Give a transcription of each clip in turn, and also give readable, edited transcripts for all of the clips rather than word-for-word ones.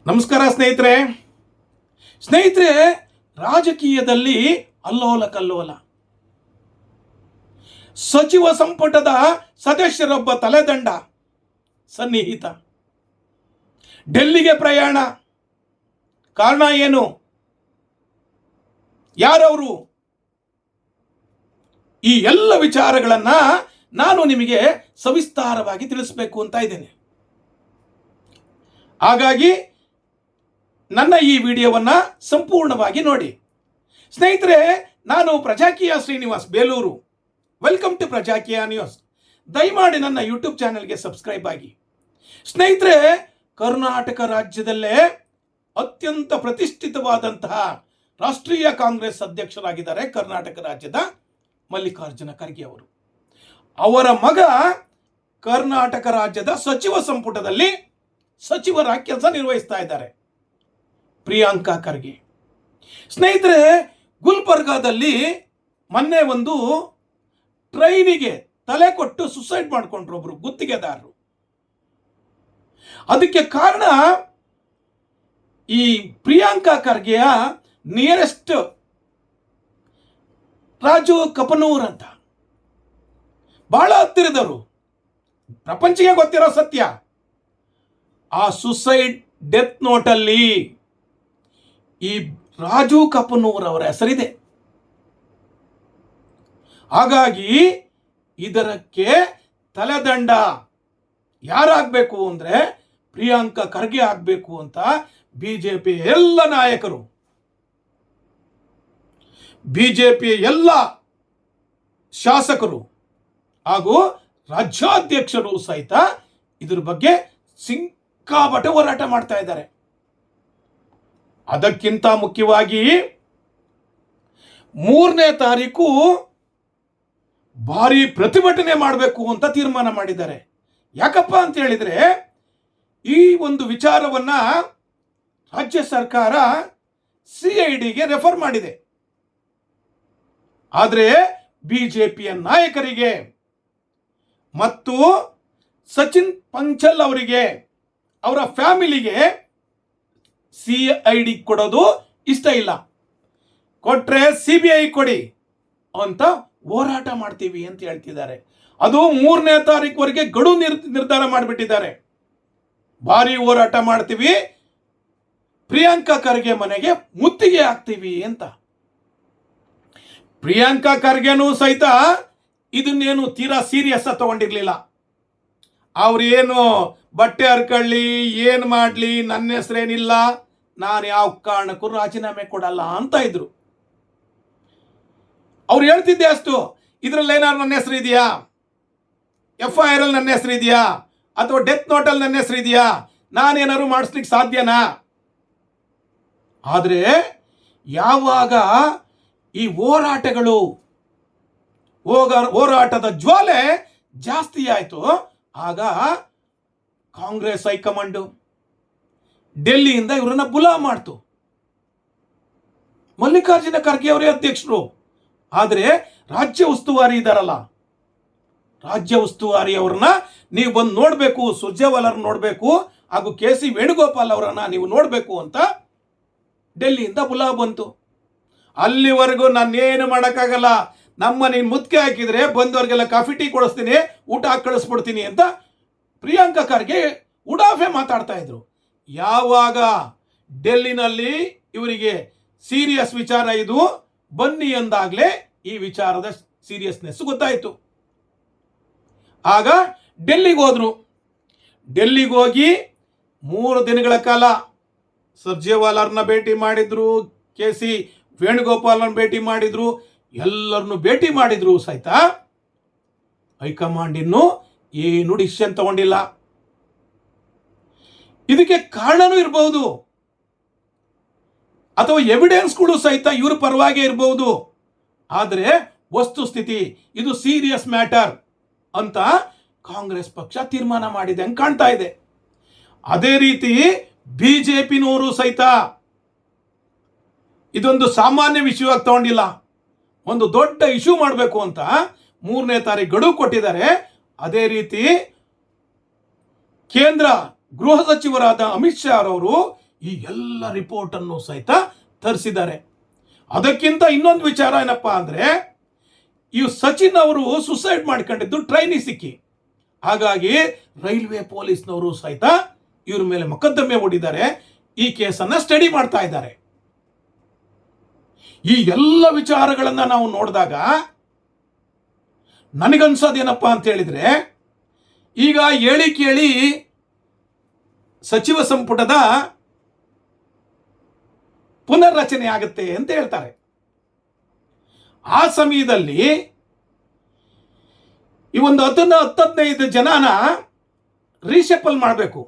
ನಮಸ್ಕಾರ ಸ್ನೇಹಿತರೆ, ರಾಜಕೀಯದಲ್ಲಿ ಅಲ್ಲೋಲ ಕಲ್ಲೋಲ. ಸಚಿವ ಸಂಪುಟದ ಸದಸ್ಯರೊಬ್ಬ ತಲೆದಂಡ ಸನ್ನಿಹಿತ ಡೆಲ್ಲಿಗೆ ಪ್ರಯಾಣ. ಕಾರಣ ಏನು? ಯಾರವರು? ಈ ಎಲ್ಲ ವಿಚಾರಗಳನ್ನು ನಾನು ನಿಮಗೆ ಸವಿಸ್ತಾರವಾಗಿ ತಿಳಿಸಬೇಕು ಅಂತ ಇದ್ದೇನೆ. ಹಾಗಾಗಿ ನನ್ನ ಈ ವಿಡಿಯೋವನ್ನು ಸಂಪೂರ್ಣವಾಗಿ ನೋಡಿ. ಸ್ನೇಹಿತರೆ, ನಾನು Prajakeeya Srinivas Belur. Welcome to Prajakeeya news. ದಯಮಾಡಿ ನನ್ನ ಯೂಟ್ಯೂಬ್ ಚಾನೆಲ್ಗೆ ಸಬ್ಸ್ಕ್ರೈಬ್ ಆಗಿ. ಸ್ನೇಹಿತರೆ, ಕರ್ನಾಟಕ ರಾಜ್ಯದಲ್ಲೇ ಅತ್ಯಂತ ಪ್ರತಿಷ್ಠಿತವಾದಂತಹ ರಾಷ್ಟ್ರೀಯ ಕಾಂಗ್ರೆಸ್ ಅಧ್ಯಕ್ಷರಾಗಿದ್ದಾರೆ ಕರ್ನಾಟಕ ರಾಜ್ಯದ ಮಲ್ಲಿಕಾರ್ಜುನ ಖರ್ಗೆ ಅವರು. ಅವರ ಮಗ ಕರ್ನಾಟಕ ರಾಜ್ಯದ ಸಚಿವ ಸಂಪುಟದಲ್ಲಿ ಸಚಿವರಾಗಿ ಕೆಲಸ ನಿರ್ವಹಿಸ್ತಾ ಇದ್ದಾರೆ, ಪ್ರಿಯಾಂಕಾ ಖರ್ಗೆ. ಸ್ನೇಹಿತರೆ, ಗುಲ್ಬರ್ಗಾದಲ್ಲಿ ಮೊನ್ನೆ ಒಂದು ಟ್ರೈನಿಗೆ ತಲೆ ಕೊಟ್ಟು ಸುಸೈಡ್ ಮಾಡಿಕೊಂಡ್ರು ಒಬ್ರು ಗುತ್ತಿಗೆದಾರರು. ಅದಕ್ಕೆ ಕಾರಣ ಈ ಪ್ರಿಯಾಂಕಾ ಖರ್ಗೆಯ ನಿಯರೆಸ್ಟ್ ರಾಜು ಕಪನೂರ್ ಅಂತ, ಬಹಳ ಹತ್ತಿರದವರು, ಪ್ರಪಂಚಕ್ಕೆ ಗೊತ್ತಿರೋ ಸತ್ಯ. ಆ ಸುಸೈಡ್ ಡೆತ್ ನೋಟಲ್ಲಿ ಈ ರಾಜು ಕಪನೂರ್ ಅವರ ಹೆಸರಿದೆ. ಹಾಗಾಗಿ ಇದಕ್ಕೆ ತಲೆದಂಡ ಯಾರಾಗಬೇಕು ಅಂದರೆ ಪ್ರಿಯಾಂಕಾ ಖರ್ಗೆ ಆಗಬೇಕು ಅಂತ ಬಿಜೆಪಿ ಎಲ್ಲ ನಾಯಕರು, ಬಿಜೆಪಿ ಎಲ್ಲ ಶಾಸಕರು ಹಾಗೂ ರಾಜ್ಯಾಧ್ಯಕ್ಷರು ಸಹಿತ ಇದ್ರ ಬಗ್ಗೆ ಸಿಕ್ಕಾಪಟ್ಟೆ ಹೋರಾಟ ಮಾಡ್ತಾ ಇದ್ದಾರೆ. ಅದಕ್ಕಿಂತ ಮುಖ್ಯವಾಗಿ 3ನೇ ತಾರೀಕು ಭಾರಿ ಪ್ರತಿಭಟನೆ ಮಾಡಬೇಕು ಅಂತ ತೀರ್ಮಾನ ಮಾಡಿದ್ದಾರೆ. ಯಾಕಪ್ಪ ಅಂತ ಹೇಳಿದ್ರೆ, ಈ ಒಂದು ವಿಚಾರವನ್ನ ರಾಜ್ಯ ಸರ್ಕಾರ CIDಗೆ ರೆಫರ್ ಮಾಡಿದೆ. ಆದರೆ ಬಿಜೆಪಿಯ ನಾಯಕರಿಗೆ ಮತ್ತು ಸಚಿನ್ ಪಂಚಲ್ ಅವರಿಗೆ, ಅವರ ಫ್ಯಾಮಿಲಿಗೆ CID ಕೊಡೋದು ಇಷ್ಟ ಇಲ್ಲ. ಕೊಟ್ರೆ CBI ಕೊಡಿ ಅಂತ ಹೋರಾಟ ಮಾಡ್ತೀವಿ ಅಂತ ಹೇಳ್ತಿದ್ದಾರೆ. ಅದು 3ನೇ ತಾರೀಕುವರೆಗೆ ಗಡು ನಿರ್ಧಾರ ಮಾಡಿಬಿಟ್ಟಿದ್ದಾರೆ. ಭಾರಿ ಹೋರಾಟ ಮಾಡ್ತೀವಿ, ಪ್ರಿಯಾಂಕಾ ಖರ್ಗೆ ಮನೆಗೆ ಮುತ್ತಿಗೆ ಹಾಕ್ತೀವಿ ಅಂತ. ಪ್ರಿಯಾಂಕಾ ಖರ್ಗೆನೂ ಸಹಿತ ಇದನ್ನೇನು ತೀರಾ ಸೀರಿಯಸ್ ತಗೊಂಡಿರ್ಲಿಲ್ಲ. ಅವ್ರು ಏನು ಬಟ್ಟೆ ಹರ್ಕೊಳ್ಳಿ, ಏನು ಮಾಡಲಿ, ನನ್ನ ಹೆಸರೇನಿಲ್ಲ, ನಾನು ಯಾವ ಕಾರಣಕ್ಕೂ ರಾಜೀನಾಮೆ ಕೊಡಲ್ಲ ಅಂತ ಇದ್ರು. ಅವ್ರು ಹೇಳ್ತಿದ್ದೆ ಅಷ್ಟು, ಇದರಲ್ಲಿ ಏನಾದ್ರು ನನ್ನ ಹೆಸರು ಇದೆಯಾ, FIR ಅಲ್ಲಿ ನನ್ನ ಹೆಸರು ಇದೆಯಾ, ಅಥವಾ ಡೆತ್ ನೋಟಲ್ಲಿ ನನ್ನ ಹೆಸರು ಇದೆಯಾ, ನಾನೇನಾದ್ರು ಮಾಡಿಸ್ಲಿಕ್ಕೆ ಸಾಧ್ಯನಾ? ಆದರೆ ಯಾವಾಗ ಈ ಹೋರಾಟದ ಜ್ವಾಲೆ ಜಾಸ್ತಿ ಆಯಿತು, ಆಗ ಕಾಂಗ್ರೆಸ್ ಹೈಕಮಾಂಡು ಡೆಲ್ಲಿಯಿಂದ ಇವರನ್ನ ಬುಲಾ ಮಾಡ್ತು. ಮಲ್ಲಿಕಾರ್ಜುನ ಖರ್ಗೆ ಅವರೇ ಅಧ್ಯಕ್ಷರು, ಆದರೆ ರಾಜ್ಯ ಉಸ್ತುವಾರಿ ಇದಾರಲ್ಲ, ರಾಜ್ಯ ಉಸ್ತುವಾರಿ ಅವ್ರನ್ನ ನೀವು ಬಂದು ನೋಡಬೇಕು, ಸುರ್ಜೇವಾಲರ್ ನೋಡಬೇಕು, ಹಾಗೂ KC ವೇಣುಗೋಪಾಲ್ ಅವರನ್ನ ನೀವು ನೋಡಬೇಕು ಅಂತ ಡೆಲ್ಲಿಯಿಂದ ಬುಲಾ ಬಂತು. ಅಲ್ಲಿವರೆಗೂ ನಾನೇನು ಮಾಡೋಕ್ಕಾಗಲ್ಲ, ನಮ್ಮ ನೀನು ಮುತ್ತಿಗೆ ಹಾಕಿದರೆ ಬಂದವ್ರಿಗೆಲ್ಲ ಕಾಫಿ ಟೀ ಕೊಡಿಸ್ತೀನಿ, ಊಟ ಹಾಕಿ ಕಳಿಸ್ಬಿಡ್ತೀನಿ ಅಂತ ಪ್ರಿಯಾಂಕಾ ಖರ್ಗೆ ಉಡಾಫೆ ಮಾತಾಡ್ತಾ ಇದ್ರು. ಯಾವಾಗ ಡೆಲ್ಲಿನಲ್ಲಿ ಇವರಿಗೆ ಸೀರಿಯಸ್ ವಿಚಾರ ಇದು ಬನ್ನಿ ಎಂದಾಗಲೇ ಈ ವಿಚಾರದ ಸೀರಿಯಸ್ನೆಸ್ ಗೊತ್ತಾಯಿತು. ಆಗ ಡೆಲ್ಲಿಗೆ ಹೋದ್ರು. ಡೆಲ್ಲಿಗೆ ಹೋಗಿ 3 ದಿನಗಳ ಕಾಲ ಸುರ್ಜೇವಾಲರ್ನ ಭೇಟಿ ಮಾಡಿದ್ರು, KC ವೇಣುಗೋಪಾಲನ ಭೇಟಿ ಮಾಡಿದ್ರು, ಎಲ್ಲರನ್ನು ಭೇಟಿ ಮಾಡಿದ್ರು ಸಹಿತ ಹೈಕಮಾಂಡ್ ಇನ್ನೂ ಏನು ಡಿಸಿಷನ್ ತಗೊಂಡಿಲ್ಲ. ಇದಕ್ಕೆ ಕಾರಣನೂ ಇರಬಹುದು, ಅಥವಾ ಎವಿಡೆನ್ಸ್ಗಳು ಸಹಿತ ಇವ್ರ ಪರವಾಗಿ ಇರಬಹುದು. ಆದರೆ ವಸ್ತುಸ್ಥಿತಿ ಇದು ಸೀರಿಯಸ್ ಮ್ಯಾಟರ್ ಅಂತ ಕಾಂಗ್ರೆಸ್ ಪಕ್ಷ ತೀರ್ಮಾನ ಮಾಡಿದೆ ಅಂತ ಕಾಣ್ತಾ ಇದೆ. ಅದೇ ರೀತಿ ಬಿಜೆಪಿನವರು ಸಹಿತ ಇದೊಂದು ಸಾಮಾನ್ಯ ವಿಷಯವಾಗಿ ತಗೊಂಡಿಲ್ಲ, ಒಂದು ದೊಡ್ಡ ಇಶ್ಯೂ ಮಾಡಬೇಕು ಅಂತ 3ನೇ ತಾರೀಕು ಗಡುವು ಕೊಟ್ಟಿದ್ದಾರೆ. ಅದೇ ರೀತಿ ಕೇಂದ್ರ ಗೃಹ ಸಚಿವರಾದ ಅಮಿತ್ ಶಾ ಅವರು ಈ ಎಲ್ಲ ರಿಪೋರ್ಟನ್ನು ಸಹಿತ ತರಿಸಿದ್ದಾರೆ. ಅದಕ್ಕಿಂತ ಇನ್ನೊಂದು ವಿಚಾರ ಏನಪ್ಪ ಅಂದರೆ, ಈ ಸಚಿನ್ ಅವರು ಸುಸೈಡ್ ಮಾಡ್ಕೊಂಡಿದ್ದು ಟ್ರೈನಿಗೆ ಸಿಕ್ಕಿ, ಹಾಗಾಗಿ ರೈಲ್ವೆ ಪೊಲೀಸ್ನವರು ಸಹಿತ ಇವ್ರ ಮೇಲೆ ಮೊಕದ್ದಮೆ ಹೂಡಿದ್ದಾರೆ. ಈ ಕೇಸನ್ನು ಸ್ಟಡಿ ಮಾಡ್ತಾ ಇದ್ದಾರೆ. ಈ ಎಲ್ಲ ವಿಚಾರಗಳನ್ನು ನಾವು ನೋಡಿದಾಗ ನನಗನ್ಸೋದೇನಪ್ಪ ಅಂತ ಹೇಳಿದ್ರೆ, ಈಗ ಹೇಳಿ ಕೇಳಿ ಸಚಿವ ಸಂಪುಟದ ಪುನರ್ರಚನೆ ಆಗುತ್ತೆ ಅಂತ ಹೇಳ್ತಾರೆ. ಆ ಸಮಯದಲ್ಲಿ ಈ ಒಂದು 10-15 ಜನನ ರೀಶಫಲ್ ಮಾಡಬೇಕು.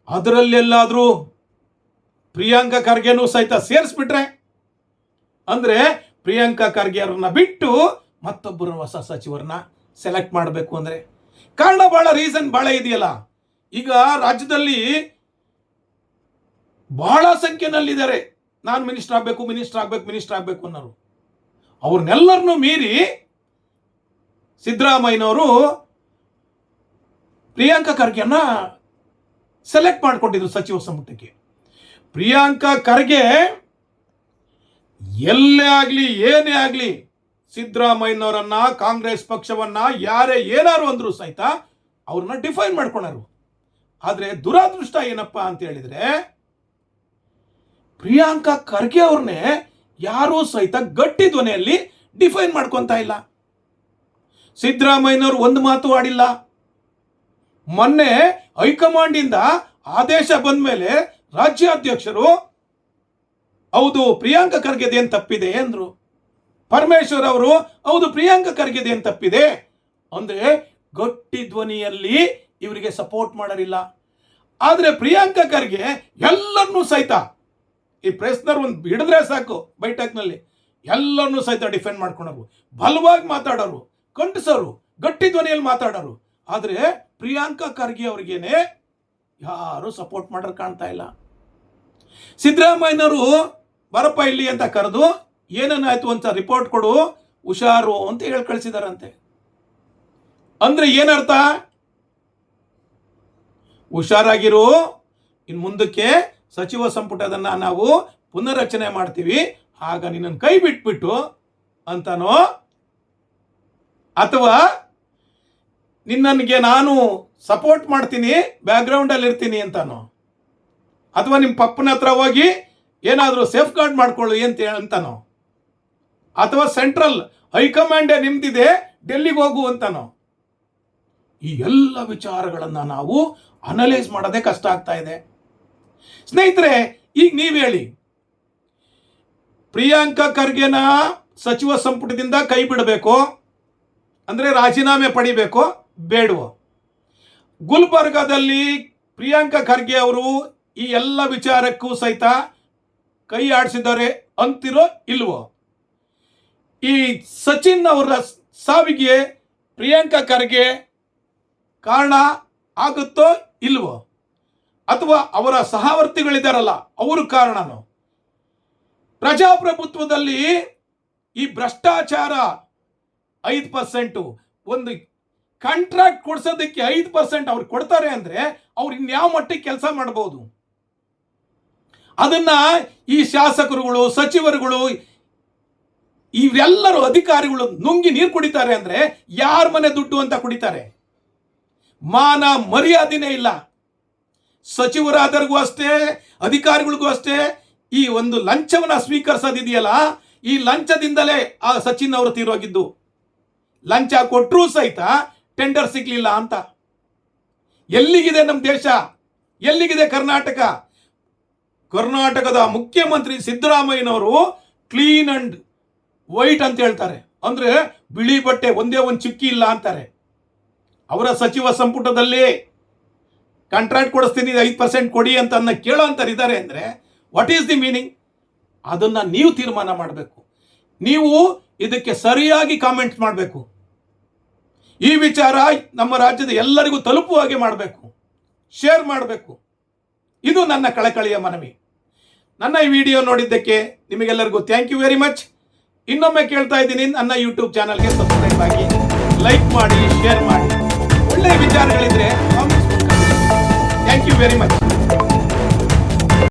ಅದರಲ್ಲೆಲ್ಲಾದರೂ ಪ್ರಿಯಾಂಕಾ ಖರ್ಗೆನೂ ಸಹಿತ ಸೇರಿಸ್ಬಿಟ್ರೆ, ಅಂದರೆ ಪ್ರಿಯಾಂಕಾ ಖರ್ಗೆ ಅವ್ರನ್ನ ಬಿಟ್ಟು ಮತ್ತೊಬ್ಬರು ಹೊಸ ಸಚಿವರನ್ನ ಸೆಲೆಕ್ಟ್ ಮಾಡಬೇಕು ಅಂದರೆ ಕಾರಣ ರೀಸನ್ ಭಾಳ ಇದೆಯಲ್ಲ. ಈಗ ರಾಜ್ಯದಲ್ಲಿ ಬಹಳ ಸಂಖ್ಯೆನಲ್ಲಿದ್ದಾರೆ ನಾನು ಮಿನಿಸ್ಟರ್ ಆಗಬೇಕು ಅನ್ನೋರು. ಅವ್ರನ್ನೆಲ್ಲರನ್ನೂ ಮೀರಿ ಸಿದ್ದರಾಮಯ್ಯನವರು ಪ್ರಿಯಾಂಕಾ ಖರ್ಗೆಯನ್ನ ಸೆಲೆಕ್ಟ್ ಮಾಡಿಕೊಂಡಿದ್ರು ಸಚಿವ ಸಂಪುಟಕ್ಕೆ. ಪ್ರಿಯಾಂಕಾ ಖರ್ಗೆ ಎಲ್ಲೇ ಆಗಲಿ ಏನೇ ಆಗಲಿ ಸಿದ್ದರಾಮಯ್ಯನವರನ್ನ, ಕಾಂಗ್ರೆಸ್ ಪಕ್ಷವನ್ನ ಯಾರೇ ಏನಾರು ಅಂದ್ರು ಸಹಿತ ಅವ್ರನ್ನ ಡಿಫೈನ್ ಮಾಡ್ಕೊಂಡರು. ಆದರೆ ದುರಾದೃಷ್ಟ ಏನಪ್ಪ ಅಂತ ಹೇಳಿದ್ರೆ, ಪ್ರಿಯಾಂಕಾ ಖರ್ಗೆ ಅವ್ರನ್ನೇ ಯಾರೂ ಸಹಿತ ಗಟ್ಟಿ ಧ್ವನಿಯಲ್ಲಿ ಡಿಫೈನ್ ಮಾಡ್ಕೊತಾ ಇಲ್ಲ. ಸಿದ್ದರಾಮಯ್ಯನವರು ಒಂದು ಮಾತು ಆಡಿಲ್ಲ. ಮೊನ್ನೆ ಹೈಕಮಾಂಡ್ ಇಂದ ಆದೇಶ ಬಂದ ಮೇಲೆ ರಾಜ್ಯಾಧ್ಯಕ್ಷರು ಹೌದು ಪ್ರಿಯಾಂಕಾ ಖರ್ಗೆದೇನು ತಪ್ಪಿದೆ ಅಂದ್ರು. ಪರಮೇಶ್ವರ್ ಅವರು ಹೌದು ಪ್ರಿಯಾಂಕಾ ಖರ್ಗೆದೇನು ತಪ್ಪಿದೆ ಅಂದ್ರೆ ಗಟ್ಟಿ ಧ್ವನಿಯಲ್ಲಿ ಇವರಿಗೆ ಸಪೋರ್ಟ್ ಮಾಡಲಿಲ್ಲ. ಆದರೆ ಪ್ರಿಯಾಂಕಾ ಖರ್ಗೆ ಎಲ್ಲರನ್ನೂ ಸಹಿತ ಈ ಪ್ರೆಸ್ನರ್ ಒಂದು ಹಿಡಿದ್ರೆ ಸಾಕು ಬೈಠಕ್ನಲ್ಲಿ ಎಲ್ಲರನ್ನೂ ಸಹಿತ ಡಿಫೆಂಡ್ ಮಾಡ್ಕೊಂಡರು, ಬಲವಾಗಿ ಮಾತಾಡೋರು, ಕಂಠಸರು, ಗಟ್ಟಿ ಧ್ವನಿಯಲ್ಲಿ ಮಾತಾಡೋರು. ಆದರೆ ಪ್ರಿಯಾಂಕಾ ಖರ್ಗೆ ಅವ್ರಿಗೇನೆ ಯಾರು ಸಪೋರ್ಟ್ ಮಾಡೋರು ಕಾಣ್ತಾ ಇಲ್ಲ. ಸಿದ್ದರಾಮಯ್ಯನವರು ಬರಪ್ಪ ಇಲ್ಲಿ ಅಂತ ಕರೆದು ಏನನ್ನಾಯ್ತು ಅಂತ ರಿಪೋರ್ಟ್ ಕೊಡು ಹುಷಾರು ಅಂತ ಹೇಳಿ ಕಳಿಸಿದಾರಂತೆ. ಅಂದ್ರೆ ಏನರ್ಥ? ಹುಷಾರಾಗಿರು, ಇನ್ನು ಮುಂದಕ್ಕೆ ಸಚಿವ ಸಂಪುಟದನ್ನ ನಾವು ಪುನರ್ರಚನೆ ಮಾಡ್ತೀವಿ, ಆಗ ನಿನ್ನನ್ನು ಕೈ ಬಿಟ್ಬಿಟ್ಟು ಅಂತನೋ, ಅಥವಾ ನಿನ್ನನಿಗೆ ನಾನು ಸಪೋರ್ಟ್ ಮಾಡ್ತೀನಿ ಬ್ಯಾಕ್ಗ್ರೌಂಡಲ್ಲಿ ಇರ್ತೀನಿ ಅಂತಾನೋ, ಅಥವಾ ನಿಮ್ಮ ಪಪ್ಪನ ಹತ್ರ ಹೋಗಿ ಏನಾದರೂ ಸೇಫ್ ಗಾರ್ಡ್ ಮಾಡ್ಕೊಳ್ಳಿ ಅಂತಾನೋ, ಅಥವಾ ಸೆಂಟ್ರಲ್ ಹೈಕಮಾಂಡೇ ನಿಮ್ದಿದೆ ಡೆಲ್ಲಿಗೆ ಹೋಗು ಅಂತಾನೋ. ಈ ಎಲ್ಲ ವಿಚಾರಗಳನ್ನು ನಾವು ಅನಲೈಸ್ ಮಾಡೋದೇ ಕಷ್ಟ ಆಗ್ತಾ ಇದೆ. ಸ್ನೇಹಿತರೆ, ಈಗ ನೀವು ಹೇಳಿ, ಪ್ರಿಯಾಂಕಾ ಖರ್ಗೆನ ಸಚಿವ ಸಂಪುಟದಿಂದ ಕೈ ಬಿಡಬೇಕು ಅಂದರೆ ರಾಜೀನಾಮೆ ಪಡಿಬೇಕು ಬೇಡವೋ? ಗುಲ್ಬರ್ಗಾದಲ್ಲಿ ಪ್ರಿಯಾಂಕಾ ಖರ್ಗೆ ಅವರು ಈ ಎಲ್ಲ ವಿಚಾರಕ್ಕೂ ಸಹಿತ ಕೈ ಆಡಿಸಿದ್ದಾರೆ ಅಂತಿರೋ ಇಲ್ವೋ? ಈ ಸಚಿನ್ ಅವರ ಸಾವಿಗೆ ಪ್ರಿಯಾಂಕಾ ಖರ್ಗೆ ಕಾರಣ ಆಗುತ್ತೋ ಇಲ್ವೋ? ಅಥವಾ ಅವರ ಸಹವರ್ತಿಗಳಿದಾರಲ್ಲ ಅವರು ಕಾರಣನೋ? ಪ್ರಜಾಪ್ರಭುತ್ವದಲ್ಲಿ ಈ ಭ್ರಷ್ಟಾಚಾರ 5%, ಒಂದು ಕಾಂಟ್ರಾಕ್ಟ್ ಕೊಡ್ಸೋದಕ್ಕೆ 5% ಅವ್ರು ಕೊಡ್ತಾರೆ ಅಂದ್ರೆ ಅವ್ರು ಇನ್ಯಾವ ಮಟ್ಟಿಗೆ ಕೆಲಸ ಮಾಡಬಹುದು? ಅದನ್ನ ಈ ಶಾಸಕರುಗಳು, ಸಚಿವರುಗಳು, ಇವೆಲ್ಲರೂ ಅಧಿಕಾರಿಗಳು ನುಂಗಿ ನೀರು ಕುಡಿತಾರೆ ಅಂದ್ರೆ ಯಾರ ಮನೆ ದುಡ್ಡು ಅಂತ ಕುಡಿತಾರೆ? ಮಾನ ಮರ್ಯಾದೆನೇ ಇಲ್ಲ. ಸಚಿವರಾದರಿಗೂ ಅಷ್ಟೇ, ಅಧಿಕಾರಿಗಳಿಗೂ ಅಷ್ಟೇ, ಈ ಒಂದು ಲಂಚವನ್ನ ಸ್ವೀಕರಿಸೋದಿದೆಯಲ್ಲ, ಈ ಲಂಚದಿಂದಲೇ ಆ ಸಚಿನ್ ಅವರು ತೀರೋಗಿದ್ದು. ಲಂಚ ಕೊಟ್ಟರೂ ಸಹಿತ ಟೆಂಡರ್ ಸಿಗ್ಲಿಲ್ಲ ಅಂತ. ಎಲ್ಲಿಗಿದೆ ನಮ್ಮ ದೇಶ? ಎಲ್ಲಿಗಿದೆ ಕರ್ನಾಟಕ? ಕರ್ನಾಟಕದ ಮುಖ್ಯಮಂತ್ರಿ ಸಿದ್ದರಾಮಯ್ಯನವರು ಕ್ಲೀನ್ ಅಂಡ್ ವೈಟ್ ಅಂತ ಹೇಳ್ತಾರೆ, ಅಂದ್ರೆ ಬಿಳಿ ಬಟ್ಟೆ ಒಂದೇ ಒಂದು ಚುಕ್ಕಿ ಇಲ್ಲ ಅಂತಾರೆ. ಅವರ ಸಚಿವ ಸಂಪುಟದಲ್ಲಿ ಕಾಂಟ್ರಾಕ್ಟ್ ಕೊಡಿಸ್ತೀನಿ 5% ಕೊಡಿ ಅಂತ ಕೇಳೋ ಅಂತಾರಿದ್ದಾರೆ ಅಂದರೆ ವಾಟ್ ಈಸ್ ದಿ ಮೀನಿಂಗ್? ಅದನ್ನ ನೀವು ತೀರ್ಮಾನ ಮಾಡಬೇಕು. ನೀವು ಇದಕ್ಕೆ ಸರಿಯಾಗಿ ಕಾಮೆಂಟ್ ಮಾಡಬೇಕು. ಈ ವಿಚಾರ ನಮ್ಮ ರಾಜ್ಯದ ಎಲ್ಲರಿಗೂ ತಲುಪುವ ಹಾಗೆ ಮಾಡಬೇಕು, ಶೇರ್ ಮಾಡಬೇಕು. ಇದು ನನ್ನ ಕಳಕಳಿಯ ಮನವಿ. ನನ್ನ ಈ ವಿಡಿಯೋ ನೋಡಿದ್ದಕ್ಕೆ ನಿಮಗೆಲ್ಲರಿಗೂ ಥ್ಯಾಂಕ್ ಯು ವೆರಿ ಮಚ್. ಇನ್ನೊಮ್ಮೆ ಕೇಳ್ತಾ ಇದ್ದೀನಿ, ನನ್ನ ಯೂಟ್ಯೂಬ್ ಚಾನಲ್ಗೆ ಸಬ್ಸ್ಕ್ರೈಬ್ ಆಗಿ, ಲೈಕ್ ಮಾಡಿ, ಶೇರ್ ಮಾಡಿ. ಒಳ್ಳೆಯ ವಿಚಾರಗಳಿದ್ರೆ comments. Thank you very much.